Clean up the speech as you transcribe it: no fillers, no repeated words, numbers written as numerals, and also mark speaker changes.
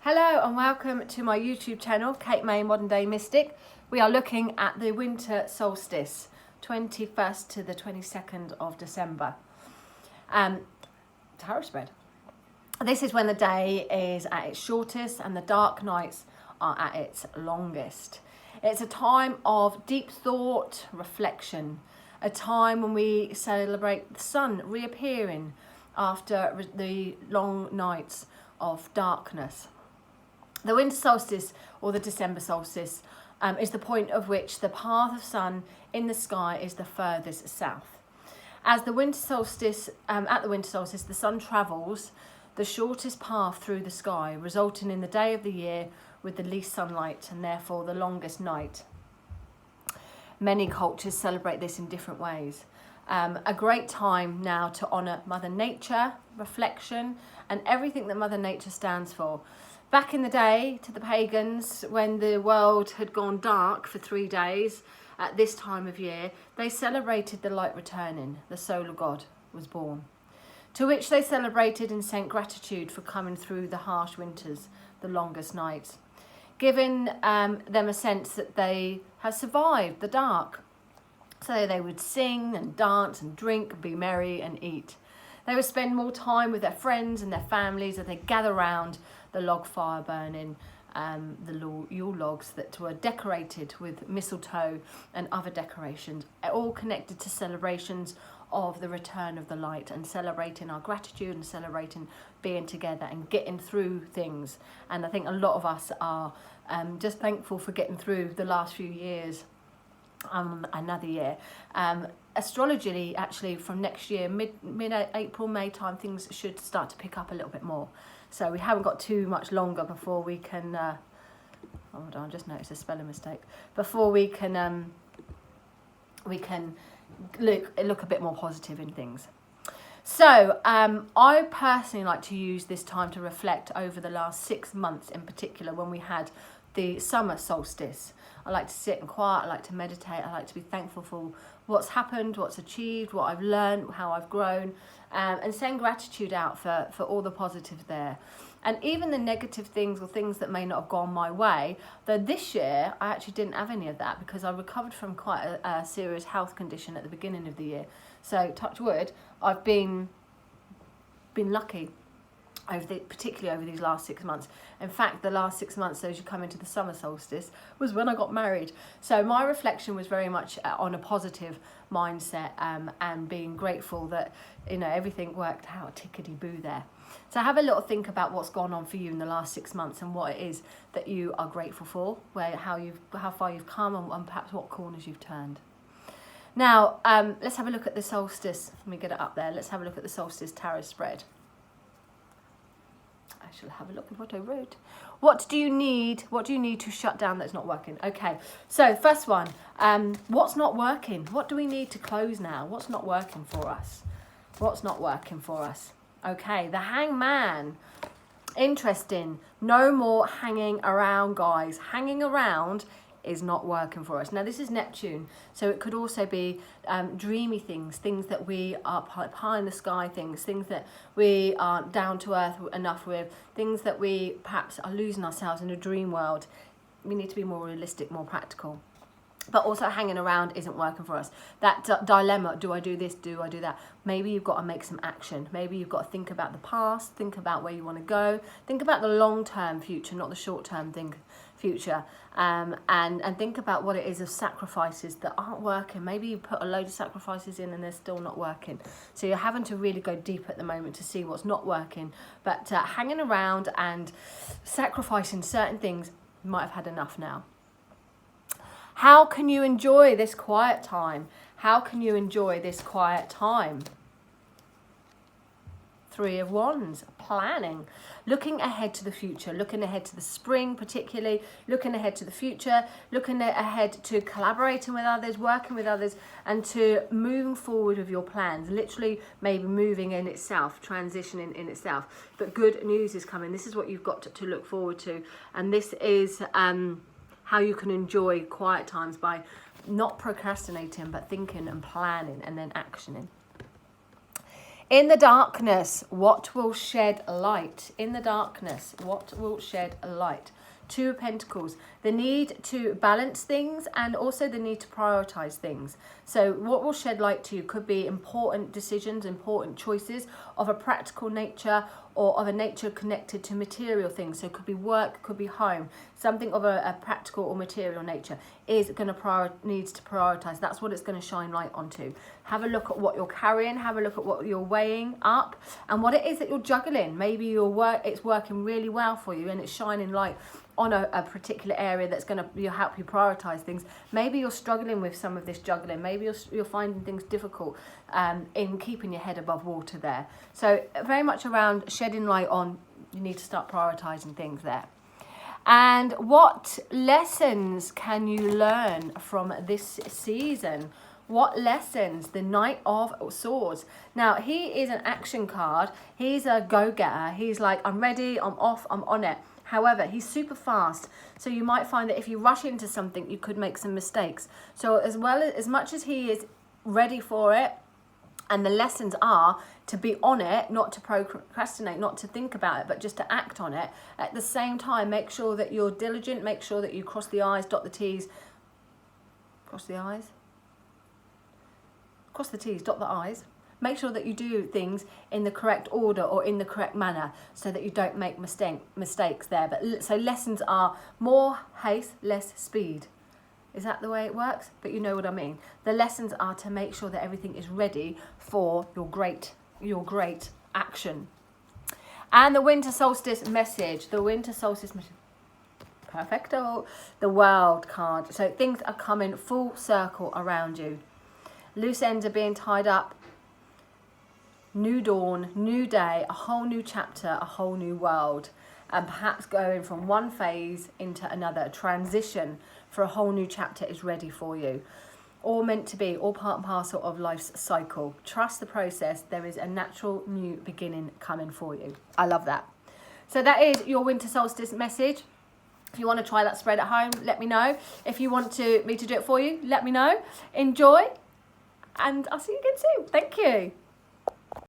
Speaker 1: Hello and welcome to my YouTube channel, Kate May Modern Day Mystic. We are looking at the winter solstice, 21st to the 22nd of December. Tarot spread. This is when the day is at its shortest and the dark nights are at its longest. It's a time of deep thought, reflection, a time when we celebrate the sun reappearing after the long nights of darkness. The winter solstice, or the December solstice, is the point of which the path of sun in the sky is the furthest south. As the winter solstice, at the winter solstice, the sun travels the shortest path through the sky, resulting in the day of the year with the least sunlight and therefore the longest night. Many cultures celebrate this in different ways. A great time now to honour Mother Nature, reflection, and everything that Mother Nature stands for. Back in the day, to the pagans, when the world had gone dark for 3 days, at this time of year, they celebrated the light returning. The solar god was born. To which they celebrated and sent gratitude for coming through the harsh winters, the longest nights, giving them a sense that they have survived the dark. So they would sing and dance and drink and be merry and eat. They would spend more time with their friends and their families as they gather round the log fire burning, the Yule logs that were decorated with mistletoe and other decorations, all connected to celebrations of the return of the light and celebrating our gratitude and celebrating being together and getting through things. And I think a lot of us are just thankful for getting through the last few years. Another year. Astrologically, actually, from next year, mid-April, May time, things should start to pick up a little bit more. So we haven't got too much longer before we can. Hold on, I just noticed a spelling mistake. Before we can look a bit more positive in things. So I personally like to use this time to reflect over the last 6 months in particular, when we had the summer solstice. I like to sit and quiet, I like to meditate, I like to be thankful for what's happened, what's achieved, what I've learned, how I've grown, and send gratitude out for all the positive there. And even the negative things or things that may not have gone my way, though this year I actually didn't have any of that because I recovered from quite a serious health condition at the beginning of the year. So touch wood, I've been lucky. Particularly over these last 6 months. In fact, the last 6 months, as you come into the summer solstice, was when I got married. So my reflection was very much on a positive mindset and being grateful that everything worked out tickety-boo there. So have a little think about what's gone on for you in the last 6 months and what it is that you are grateful for, how far you've come and perhaps what corners you've turned. Now, let's have a look at the solstice. Let me get it up there. Let's have a look at the solstice tarot spread. I shall have a look at what I wrote. What do you need? What do you need to shut down that's not working? Okay, so first one, what's not working? What do we need to close now? What's not working for us? What's not working for us? Okay, the hangman. Interesting. No more hanging around, guys. Hanging around is not working for us. Now this is Neptune, so it could also be dreamy things that we are high in the sky, things that we aren't down to earth enough with, things that we perhaps are losing ourselves in a dream world. We need to be more realistic, more practical. But also hanging around isn't working for us. That dilemma, do I do this, do I do that? Maybe you've got to make some action. Maybe you've got to think about the past, think about where you want to go, think about the long-term future, not the short-term future, and think about what it is of sacrifices that aren't working. Maybe you put a load of sacrifices in and they're still not working. So you're having to really go deep at the moment to see what's not working. But hanging around and sacrificing certain things, you might have had enough now. How can you enjoy this quiet time? How can you enjoy this quiet time? 3 of Wands, planning, looking ahead to the future, looking ahead to the spring particularly, looking ahead to the future, looking ahead to collaborating with others, working with others, and to moving forward with your plans, literally maybe moving in itself, transitioning in itself. But good news is coming. This is what you've got to look forward to, and this is how you can enjoy quiet times by not procrastinating but thinking and planning and then actioning. In the darkness, what will shed light? In the darkness, what will shed light? Two of Pentacles, the need to balance things and also the need to prioritize things. So what will shed light to you could be important decisions, important choices of a practical nature or of a nature connected to material things. So it could be work, could be home, something of a practical or material nature is going to needs to prioritize. That's what it's going to shine light onto. Have a look at what you're carrying, have a look at what you're weighing up and what it is that you're juggling. Maybe it's working really well for you and it's shining light on a particular area that's going to help you prioritize things. Maybe you're struggling with some of this juggling. Maybe you're finding things difficult in keeping your head above water there. So very much around shedding light on, you need to start prioritizing things there. And what lessons can you learn from this season? What lessons? The Knight of Swords. Now, he is an action card. He's a go-getter. He's like, I'm ready, I'm off, I'm on it. However, he's super fast. So you might find that if you rush into something, you could make some mistakes. So as much as he is ready for it, and the lessons are to be on it, not to procrastinate, not to think about it, but just to act on it. At the same time, make sure that you're diligent, make sure that you cross the I's, dot the T's. Cross the I's? Cross the T's, dot the I's. Make sure that you do things in the correct order or in the correct manner so that you don't make mistakes there. But so lessons are more haste, less speed. Is that the way it works? But you know what I mean. The lessons are to make sure that everything is ready for your great action. And the winter solstice message. The winter solstice message. Perfecto. The World card. So things are coming full circle around you. Loose ends are being tied up. New dawn, new day, a whole new chapter, a whole new world. And perhaps going from one phase into another. A transition for a whole new chapter is ready for you. All meant to be, all part and parcel of life's cycle. Trust the process. There is a natural new beginning coming for you. I love that. So that is your winter solstice message. If you want to try that spread at home, let me know. If you want me to do it for you, let me know. Enjoy. And I'll see you again soon. Thank you.